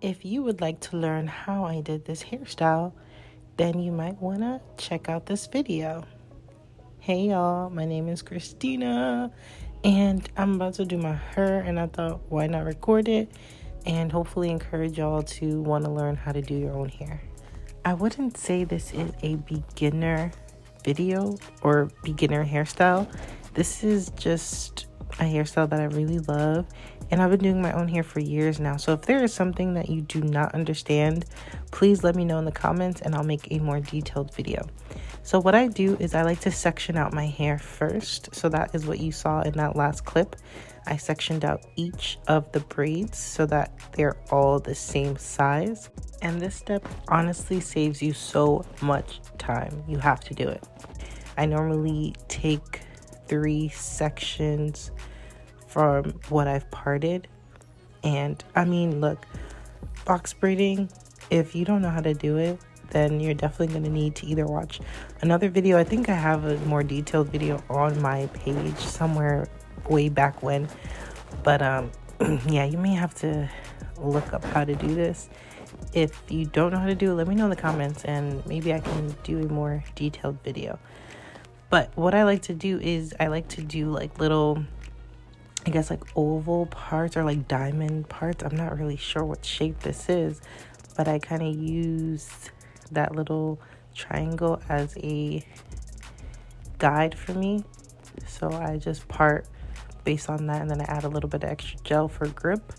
If you would like to learn how I did this hairstyle, then you might want to check out this video. Hey y'all, my name is Christina and I'm about to do my hair, and I thought, why not record it and hopefully encourage y'all to want to learn how to do your own hair. I wouldn't say this is a beginner video or beginner hairstyle. This is just a hairstyle that I really love, and I've been doing my own hair for years now. So if there is something that you do not understand, please let me know in the comments and I'll make a more detailed video. So what I do is I like to section out my hair first. So that is what you saw in that last clip. I sectioned out each of the braids so that they're all the same size. And this step honestly saves you so much time. You have to do it. I normally take 3 sections from what I've parted. And I mean, look, box braiding, if you don't know how to do it, then you're definitely going to need to either watch another video. I think I have a more detailed video on my page somewhere way back when, but yeah, you may have to look up how to do this. If you don't know how to do it, let me know in the comments and maybe I can do a more detailed video. But what I like to do is I like to do like little, I guess like oval parts or like diamond parts. I'm not really sure what shape this is, but I kind of use that little triangle as a guide for me. So I just part based on that, and then I add a little bit of extra gel for grip.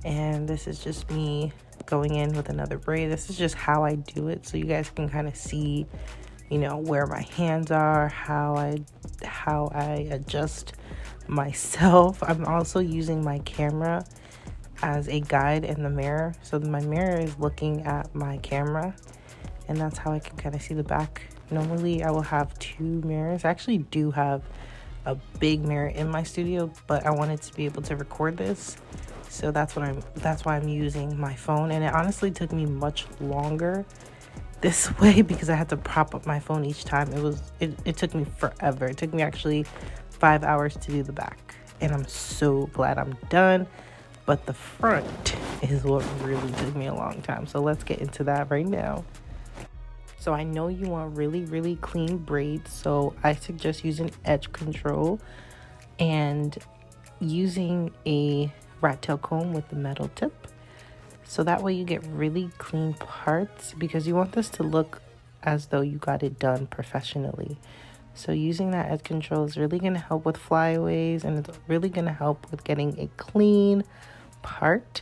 And this is just me going in with another braid. This is just how I do it, so you guys can kind of see, you know, where my hands are, how I adjust myself. I'm also using my camera as a guide in the mirror, so my mirror is looking at my camera, and that's how I can kind of see the back. Normally I will have 2 mirrors. I actually do have a big mirror in my studio, but I wanted to be able to record this, so that's why I'm using my phone. And it honestly took me much longer this way because I had to prop up my phone each time. It took me forever. It took me actually 5 hours to do the back, and I'm so glad I'm done. But the front is what really took me a long time. So let's get into that right now. So I know you want really, really clean braids. So I suggest using edge control and using a rat tail comb with the metal tip. So that way you get really clean parts, because you want this to look as though you got it done professionally. So using that edge control is really going to help with flyaways, and it's really going to help with getting a clean part.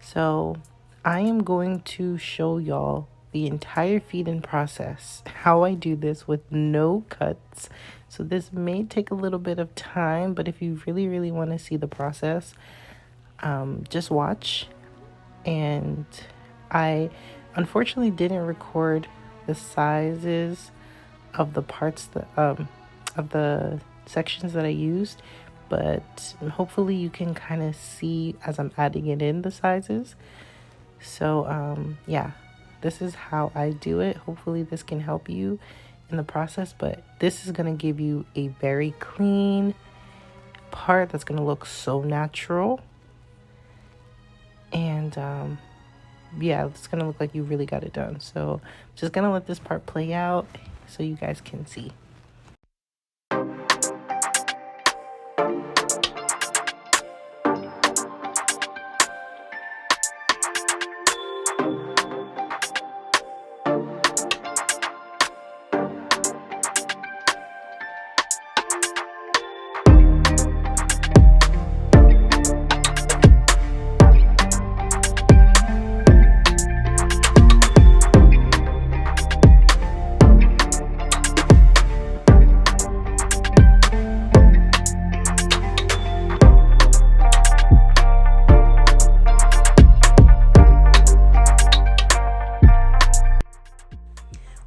So I am going to show y'all the entire feed-in process, how I do this with no cuts. So this may take a little bit of time, but if you really, really want to see the process, just watch. And I unfortunately didn't record the sizes of the parts that, of the sections that I used, but hopefully you can kind of see as I'm adding it in the sizes. So yeah, this is how I do it. Hopefully this can help you in the process, but this is going to give you a very clean part that's going to look so natural. And yeah, it's going to look like you really got it done. So I'm just going to let this part play out so you guys can see.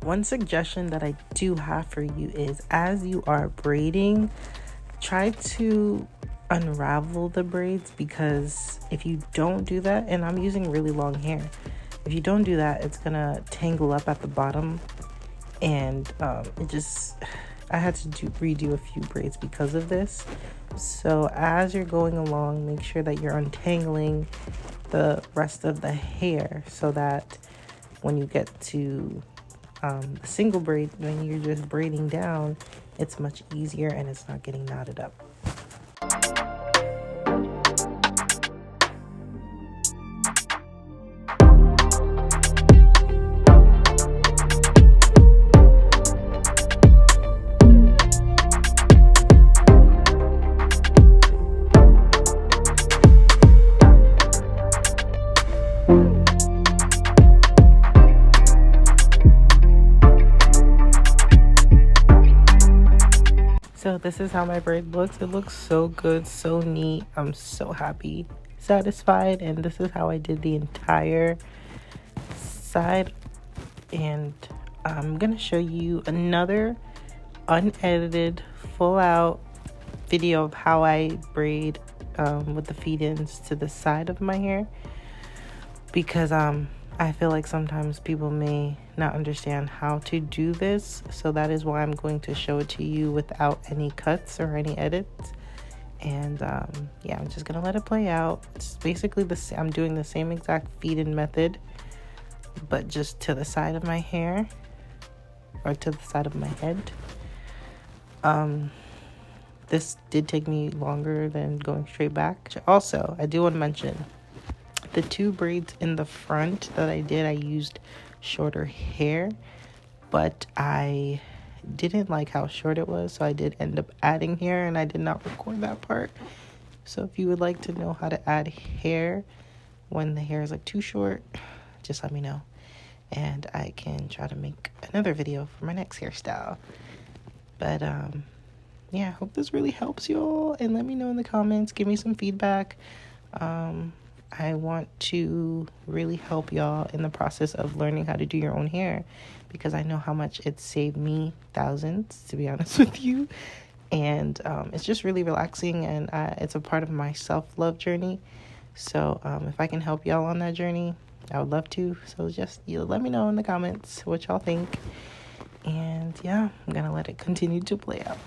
One suggestion that I do have for you is, as you are braiding, try to unravel the braids, because if you don't do that, and I'm using really long hair, if you don't do that, it's gonna tangle up at the bottom, and I had to redo a few braids because of this. So as you're going along, make sure that you're untangling the rest of the hair so that when you get to the single braid, when you're just braiding down, it's much easier and it's not getting knotted up. So this is how my braid looks. It looks so good, so neat. I'm so happy, satisfied, and this is how I did the entire side. And I'm gonna show you another unedited, full out video of how I braid with the feed-ins to the side of my hair, because I feel like sometimes people may not understand how to do this, so that is why I'm going to show it to you without any cuts or any edits. And yeah, I'm just gonna let it play out. It's basically I'm doing the same exact feed-in method, but just to the side of my hair, or to the side of my head. This did take me longer than going straight back. Also, I do want to mention the 2 braids in the front that I did, I used shorter hair, but I didn't like how short it was, so I did end up adding hair, and I did not record that part. So if you would like to know how to add hair when the hair is like too short, just let me know, and I can try to make another video for my next hairstyle. But yeah, I hope this really helps y'all, and let me know in the comments, give me some feedback. I want to really help y'all in the process of learning how to do your own hair, because I know how much it saved me thousands, to be honest with you. And it's just really relaxing, and it's a part of my self-love journey. So if I can help y'all on that journey, I would love to. So just let me know in the comments what y'all think. And yeah, I'm gonna let it continue to play out.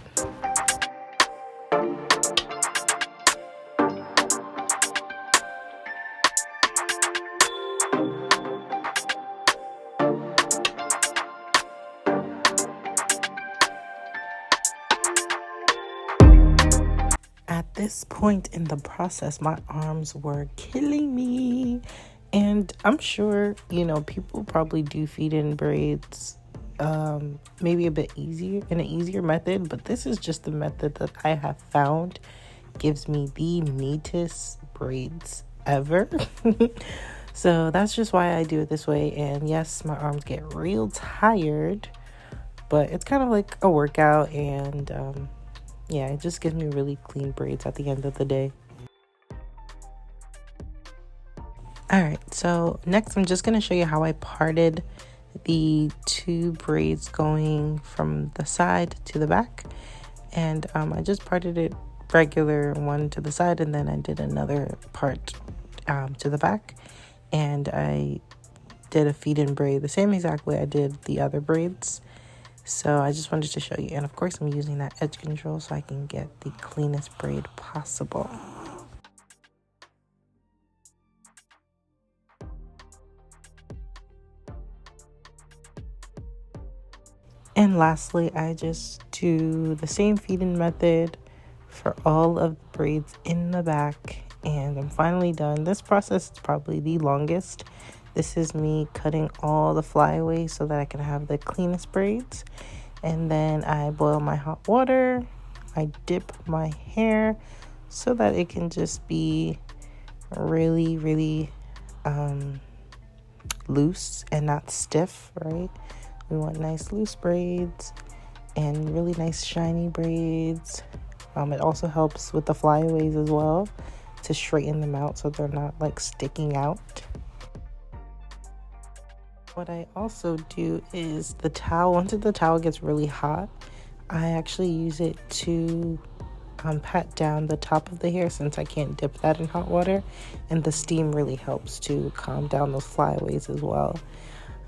At this point in the process, my arms were killing me, and I'm sure, you know, people probably do feed-in braids maybe a bit easier, in an easier method, but this is just the method that I have found gives me the neatest braids ever. So that's just why I do it this way. And yes, my arms get real tired, but it's kind of like a workout, and yeah, it just gives me really clean braids at the end of the day. All right, so next I'm just going to show you how I parted the 2 braids going from the side to the back. And I just parted it regular, one to the side, and then I did another part to the back. And I did a feed-in braid the same exact way I did the other braids. So I just wanted to show you. And of course, I'm using that edge control so I can get the cleanest braid possible. And lastly, I just do the same feed-in method for all of the braids in the back. And I'm finally done. This process is probably the longest. This is me cutting all the flyaways so that I can have the cleanest braids. And then I boil my hot water. I dip my hair so that it can just be really, really loose and not stiff, right? We want nice loose braids and really nice shiny braids. It also helps with the flyaways as well, to straighten them out so they're not like sticking out. What I also do is the towel, once the towel gets really hot, I actually use it to pat down the top of the hair, since I can't dip that in hot water, and the steam really helps to calm down those flyaways as well.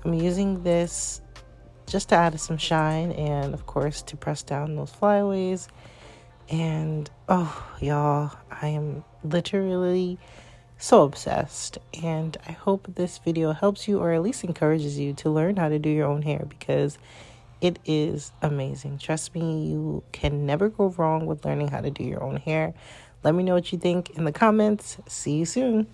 I'm using this just to add some shine and, of course, to press down those flyaways. And, oh, y'all, I am literally so obsessed. And I hope this video helps you or at least encourages you to learn how to do your own hair, because it is amazing. Trust me, you can never go wrong with learning how to do your own hair. Let me know what you think in the comments. See you soon.